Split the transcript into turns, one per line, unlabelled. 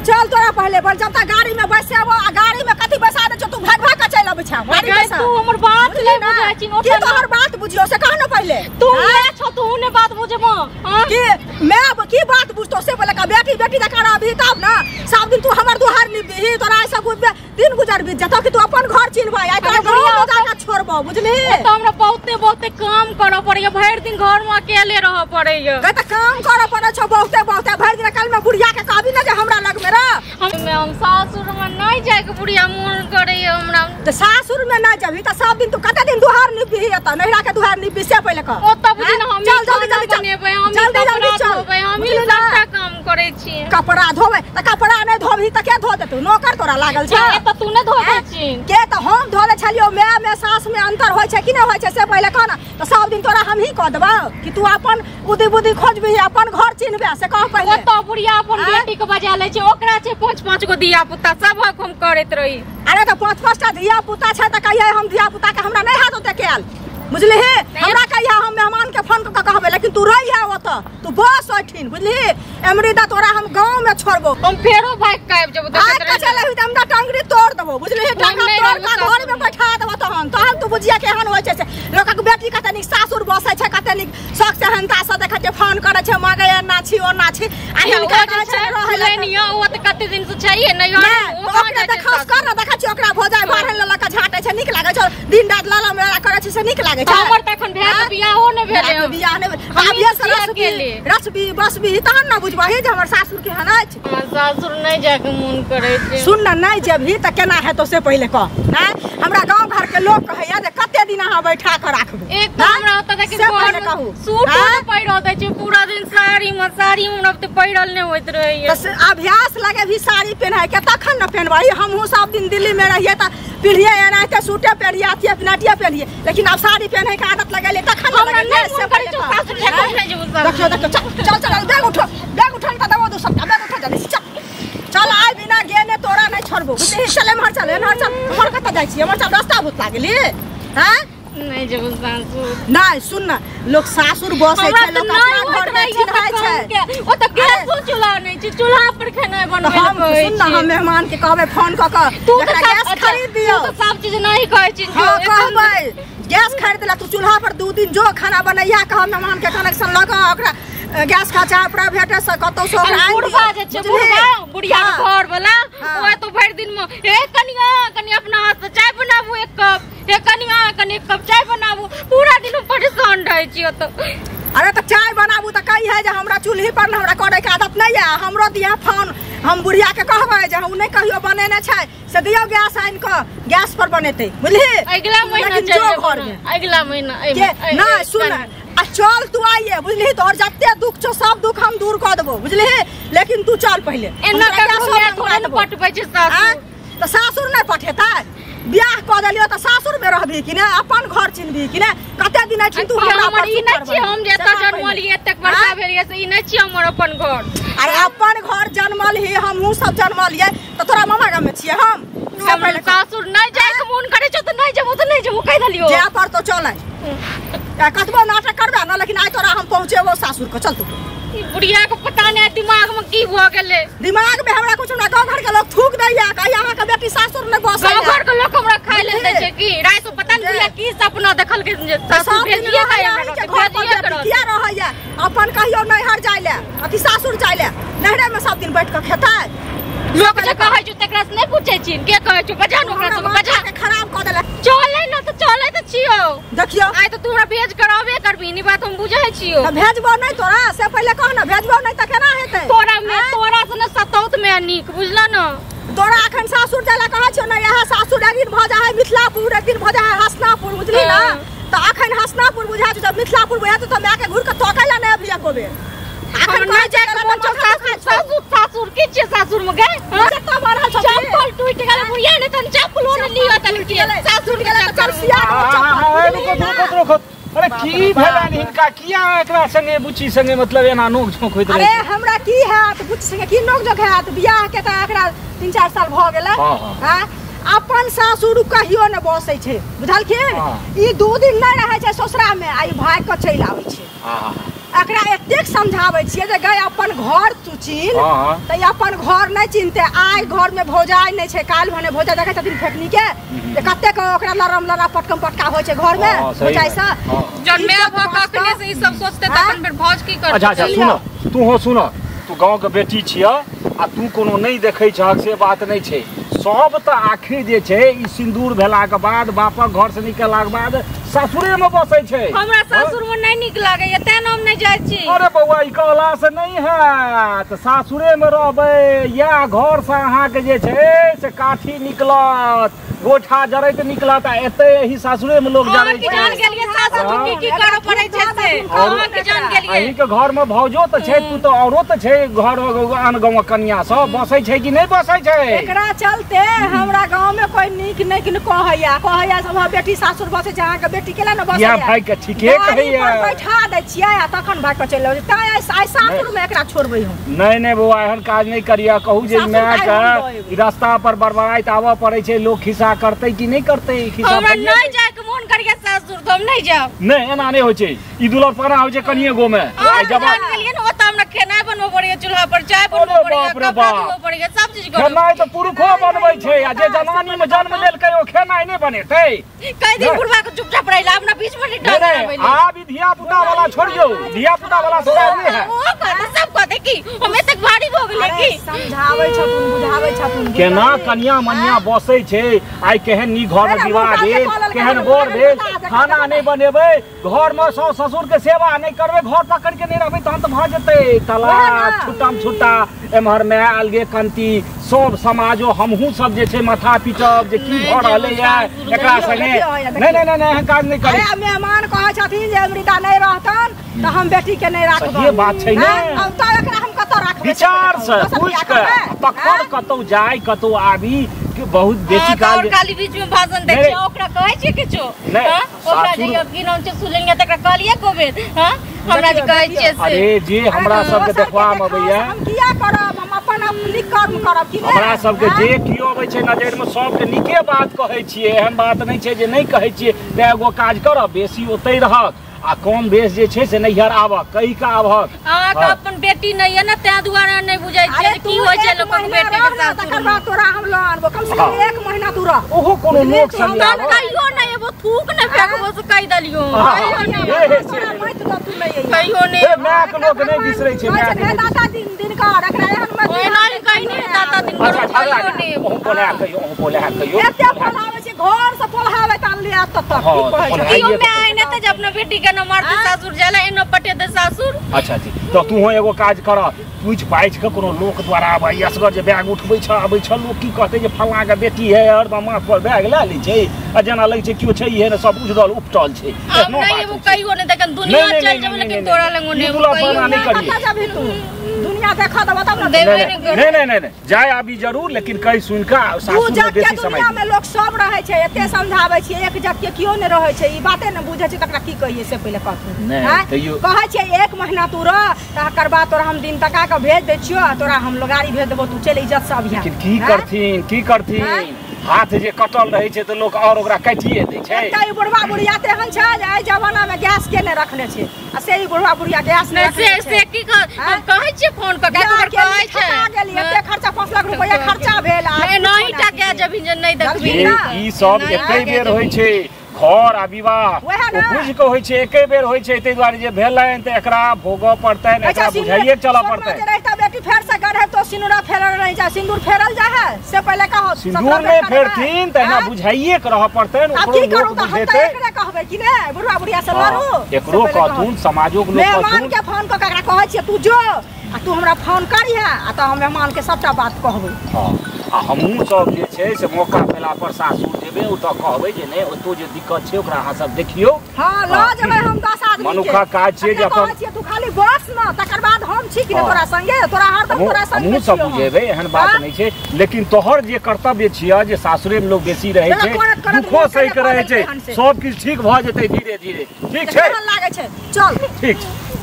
चल तोरा पहले बोल जब तक गाड़ी में बैसे आबो आ गाड़ी में कथि बैसा दे तू भाग भाग के चल आबे छ गाड़ी में तू हमर बात ले बुझै छी के तोहर बात बुझियो से कह न पहले
तू ले छ तू ने बात बुझबो
के मैं अब की बात बुझतो से पहले का बेटी बेटी दा करा भी तब ना सब दिन तू हमर दुहार निभी तोरा ऐसा दिन गुजर भी जतो कि तू अपन घर चिन्हबा आ तोरा घर में जाके छोड़बो बुझली
तो हमरा बहुते काम करऽ पड़ैया भर दिन घर में अकेले रह पड़ैया
त काम करऽ पड़ै छ बहुते भर दिन कल में बुढ़िया के कहबी ना जे हमरा लग में रह
हम सासुर में नहीं जाए के बुढ़िया मन करैया हमरा
त सासुर में ना जभी त सब दिन तू कते दिन दुहार निभी त नहिरा के दुहार निभी से पहले क
ओ तब दिन हम जल्दी बनेबै हम जल्दी धोबै हम सबटा काम करै छी
कपड़ा धोबै त कपड़ा नै धोबही त के धो देतौ नौकर तोरा लागल छ
त तू ने धो दै छी
के त हम धो दै छलियो मैं सास में अंतर होय छै कि नै होय छै से पहले कहना त सब दिन तोरा हम ही कह देबौ कि तू अपन बुद्धि बुद्धि खोजबी अपन घर चिन्हबे से कह पहले
ओ त बुढ़िया अपन बेटी के बजा ले छै ओकरा छै 5 गो दिया पुता सब हम करैत रही
अरे त 5 टा दिया पुता छै त कहिए हम दिया पुता के हमरा नै हाथ ओते केल बुझली हमरा कहिया हम मेहमान के फोन क कहबे लेकिन तू रही है ओत तू बस ओठिन बुझली एमरीदा तोरा हम गांव में छोड़बो
हम फेरो भाग के आब जब
देखत रह चलही त हमरा टांगरी तोड़ देबो बुझली टांगा तोड़ के घर में बैठा देबो तहन तू बुझिया केहन होय छै से लोक के बेटी कते निक सासुर बसै छै कते निक शौक से हनता से देखै छै फोन करे छै मागे ना छी ओ ना छी आ हिनका छै रहले
निया ओ त कते दिन से छैये नै
ओकरा देखस कर ना देखै छी ओकरा भोजाय मारन ल के झाटै छै निक लागे छै दिन रात लाला मेरा करे छै से निक लागे छै
हमर त एखन भए बियाहो नै भेलै
बियाह नै आब ये सरस के रसबी बसबी तहन ना बुझबही जे हमर सासुर के हन अछि
हमर सासुर नै जाय के मन करे छै
सुन ना नै जेबही त केना हेतौ से पहिले कह हैं हमरा गांव घर के लोग कहैया जे कते दिन अहाँ बैठा के राखबे
एक हमरा त देखि सूट नै पहिर दै छै पूरा दिन साड़ी में त पहिरल नै होइत रहैया
त अभ्यास लगे भी साड़ी पहनाय के तखन न पहनबही हमहु सब दिन दिल्ली में रहिए त पीढ़िए एनाते सूटे पहनिए अथिए पिनाटिए पहनिए लेकिन अब साड़ी पहने के आदत लगेले तखन न लगे से पहले देखियो चल बैग उठो त दबो दो सबटा बैग उठा जल्दी चल आइ बिना गेने तोरा नै छोड़बो बुझली चल हमर चल हमर कत जाय छी हमर चल रास्ता भूत लागली हैं
नै जेबो सासुर
नै सुन ना लोग सासुर बसै छै लोग अपना घर में चिन्हाय छै
ओ त गैस चूल्हा नै छै चूल्हा पर खाना बनबै
छै सुन ना हम मेहमान के कहबै फोन क के
तू
गैस खरीद दियो
तू सब चीज नहीं कहै छी
हां कहबै गैस खरीद ला तू चूल्हा पर 2 दिन जो खाना बनैया कह मेहमान के कनेक्शन लगा ओकरा गैस का चाय पूरा भेटे से कतो सो
बुढ़वा जे छै बुढ़िया घर वाला ओ तो भर दिन में ए कनिया अपना हाथ से चाय बनाबू एक कप ए कनिया कनी एक कप चाय बनाबू पूरा दिन परेशान रहै छी त
अरे त चाय बनाबू त कही है जे हमरा चूल्ही पर हमरा करे के आदत नै है हमरो दिया फोन हम बुढ़िया के कहबै जे हम नै कहियो बनेने छै से दियो गैस आइन के गैस पर बनेतै बुझली
अगला महीना अगला महीना
नै सुन आ चल तू आइए बुझली तोहर जत्ते दुख छौ सब दुख हम दूर क देबो बुझली लेकिन तू चल पहले
एना के थोड़ा न पटबै छै सासुर
त सासुर नै पठेतै बियाह क देलियो त सासुर में रहबी कि नै अपन घर चिन्हबी कि नै कते दिन अछि तू हमरा
पर ई नै छी हम जे त जन्मलिए एतेक बड़का भेलिए से ई नै छी हमर अपन घर
अरे अपन घर जन्मल ही हमहु सब जन्मलिए त तोरा मामा गाम में छियै हम
हमर सासुर नै जाय के मन करे छ त नै जेबो कह देलियो
जे पर तो चल कतबो नाटक करबे ना लेकिन आइ तोरा हम पहुंचेबो सासुर को चल तू
बुढ़िया के पता नै दिमाग में की भ गेले
दिमाग में हमरा कुछ ना गांव घर के लोग थूक दैया कहि अहाँ के बेटी सासुर ने बसै
गांव घर के लोग हमरा खाइ ले दै छै की रात को पता नै की सपना देखल के सासुर भेजिए
किया रहैया अपन कहियो नैहर जाय ले अथी सासुर जाय ले नहरे में सब दिन बैठ के खेतै
लोग जे कहै छै तकरा से नै पूछै छी के कहै छै बजा ओकरा से बजा
के खराब क देला
चलै न त चलै त छियो
देखियो
आइ त तोरा भेज कराबे करबी नी बात हम बुझै छियो
त भेजबो नै तोरा से पहले कह न भेजबो नै त केना हेतै
तोरा से न सतौत में नीक बुझला न
तोरा अखन सासुर जाय कहै छियो न यहा सासुर एक दिन भ जा है मिथिलापुर एक दिन भ जा है हसनापुर बुझली ना त अखन हसनापुर बुझा जब मिथिलापुर बुझा त मैं के घुर के तोकै ला नै अभी कोबे अखन कह जाय के मन
सासुर के छै सासुर में गए
जत्ता मारल छ
चप्पल टूट गेल बुढ़िया ने तन चप्पल न लियो त सासुर के
चरसिया
रुको अरे की भेला हिनका किया एकरा संगे बुच्ची संगे मतलब एना नोक झोक होइत रहे
अरे हमरा की हैत बुच्ची संगे की नोक झोक हैत बियाह के त एकरा 3-4 साल भ गेलै हां अपन सासुर कहियो न बसै छै बुझलखिन ई 2 दिन नै रहै छै ससुरा में आई भाग के चलि आबै छै एकरा एतेक समझाबै छियै जे गए अपन घर तू चिन्ह त अपन घर नहीं चिन्हते आइ घर में भौजाई नहीं छै काल भने भौजा देखै छथिन फेकनी के कते के ओकरा लरम लरा पटकम पटका होइ छै घर में भौजाई से
जन्मे भकने से ई सब सोचते तखन फिर भौज की कर।
अच्छा सुन तू हो सुन तू गांव के बेटी छिया आ तू कोनो नहीं देखै छहक से बात नहीं छै सब त आखिर जे छै ई सिंदूर भेला के बाद बापक घर से निकलला के बाद सासुरे में बसै छै।
हमरा सासुर में नहीं निक लागे ये तें हम नहीं जाय छी।
अरे बौआ ई कहला से नहीं है त सासुरे में रहबै या घर से अहाँ के जे छै से काठी निकलत गोठा जरैत निकलत आ एते ही सासुरे में लोग जरै छै।
जान गेलिए सासुर की करै पड़ै छै से अहाँ के जान गेलिए
अही के घर में भौजो त छै तू त औरो त छै घर आन गांव कन्या सब बसै छै कि नहीं बसै छै।
एकरा चलते हमरा गांव में कोई निक नहीं कहैया सब बेटी सासुर बसै छै अहाँ के बेटी केला न बसै
या भाई के ठीके कहैया
बैठा दै छियै आ तखन भाग के चलि त आइ सासुर में एकरा छोड़बै हम
नहीं बौआ एहन काज नहीं करिया कहू जे मैं के रास्ता पर बड़बड़ाइत आवा पड़ै छै लोग खिसा करतै कि नहीं करतै खिसा
हमरा नहीं जाय के मन करिया सासुर तो हम नहीं जाब।
नहीं एना नहीं होय छै ई दुलर पाना होय छै कनिए गो में
जब जान गेलिए न ओत हमरा खेनाइ बनबो पड़िया चूल्हा पर चाय बनबो पड़िया कपड़ा धोबो पड़िया सब चीज करो।
खेनाइ तो पुरखो बनबै छै आ जे जवानी में जन्म लेलकै ओ खेनाइ नहीं बनेतै
कई दिन बुढ़वा के चुपचाप रहिला अपना बीच में नहीं डालबै।
आब ई धिया पुता वाला छोड़ियो धिया पुता वाला सब नहीं है
ओ कहते सब कहते की हमें तक भारी हो गेलै की
समझाबै छथुन बुझाबै छथुन
केना कन्या मनिया बसै छै आइ केहन नी घर में विवाह भेल केहन बोर भेल खाना नहीं बनेबै घर में सौ ससुर के सेवा नहीं करबै घर पकड़ के नहीं रहबै तहन त भ जेतै तलाक छुट्टाम छुट्टा एमहर में अलगे कंती सब समाजो हमहू सब जे छै माथा पिटब जे की भ रहलै है एकरा संगे नहीं काज नहीं करे।
अरे मेहमान कहै छथिन जे मृदा नहीं रहतन त हम बेटी के नहीं राखब
ये बात छै ने
अब त एकरा हम कत राखबै
विचार से पूछ के तखन कतौ जाय कतौ आबी कि बहुत बेसी काल
काली बीच में भाषण दै छै ओकरा कहै छै किछो हां ओकरा जे की नाम छै सुलेंगे तकरा कहलिए कोबे हां हमरा जे कहै छै से
अरे जे हमरा सब के देखवा में अबैया
हम किया करब हम अपन निक कर्म करब कि
हमरा सब के जे कियो अबै छै नजर में सब के नीके बात कहै छियै एहन बात नहीं छै जे नहीं कहै छियै ते एगो काज करब बेसी ओतै रहत आ कम बेस जे छै से नैहर आबक कहि का आबक
अहाँ के अपन बेटी नहीं है ना ते दुआरे नहीं बुझाई छै की होय छै लोक के बेटी के साथ
तकर बाद तोरा हम ल आनबो कम से कम 1 महीना तू रह
ओहो कोनो लोक संग
हम कहियो नहीं एबो थूक नहीं फेकबो से कहि दलियो कहियो नहीं
मत तो तू नहीं
कहियो नहीं
ए मैं के लोग नहीं बिसरै छै मैं
के दादा दिन का रखना है हम
ओए नहीं कहि नहीं दादा दिन कर कहियो नहीं
ओहो बोले कहियो
एते फलावे छै घर से फलावे तान लिया तत
कियो में आइ न त अपना बेटी के न मारते सासुर जाला एनो पटे दे सासुर।
अच्छा जी तो तू हो एगो काज कर पूछ पाछ के कोनो लोक द्वारा आबै असगर जे बैग उठबै छ आबै छ लोक की कहतै जे फल्ला के बेटी है और माथ पर बैग ला लै छै आ जना लगे छै कियो छै हे न सब उजड़ल उपटल छै
नहीं वो कहियो नहीं देखन दुनिया चल जब लेकिन तोरा लंगो
नहीं करिए
दुनिया देखा त बताब ना
नहीं जाय आबी जरूर लेकिन कहि सुन के सासुर में बेसी समय
दुनिया में लोग सब रहै छै एते समझाबै छै एक जग के कियो नहीं रहै छै ई बाते न बुझै छै तकरा की कहिए से पहले कहथुन कहै छै 1 महीना तू रह तकर बाद तोरा हम दिन तका के भेज दै छियो तोरा हम गाड़ी भेज देबो तू चल इज्जत से अभिया
की करथिन हाथ जे कटल रहे छै त लोग और ओकरा काटिए दै छै
त बुढ़वा बुढ़िया तेहन छै जे एहि जमाना में गैस के ने रखने छै आ से ई बुढ़वा बुढ़िया गैस ने
से की कहै छै फोन क कहै छै
गेलिए एते खर्चा 5 लाख रुपया खर्चा भेल आ
नहीं टका जब नहीं देखबी
ई सब एकै बेर होय छै घर आ विवाह बुझ के होय छै एकै बेर होय छै तै दुआरे जे भेलैन त एकरा भोगऽ पड़तैन एकरा बुझाइए चलऽ पड़तैन
रहता बेटी फेर से गढ़े तो सिनुरा फेरल नहीं जा सिंदूर फेरल जा है से पहले कहो
सिंदूर में फेरथिन त ना बुझाइए के रह पड़तैन ओकरो लोग बुझेतै
एकरे कहबै कि ने बुढ़वा बुढ़िया से लड़ू
एकरो कहथुन समाजो के लोग कहथुन
मेहमान के फोन क ककरा कहै छै तू जो आ तू हमरा फोन करिहे आ त हम मेहमान के सबटा बात कहबै
हां आ हमहू सब जे छै से मौका पेला पर सासुर जेबे ओ त कहबै जे ने ओतो जे दिक्कत छै ओकरा अहाँ सब देखियो
हां ल जेबै हम 10 आदमी
मनुखा काज छै जे अपन
तू खाली बस न तकर बाद हम छी कि तोरा संगे तोरा हरदम तोरा संगे
हमहू सब बुझेबै एहन बात नहीं छै लेकिन तोहर जे कर्तव्य छियै जे सासुरे में लोग बेसी रहै छै दुखो सही के रहै छै सब किछ ठीक भ जेतै धीरे धीरे ठीक छै
लागे छै चल
ठीक छै।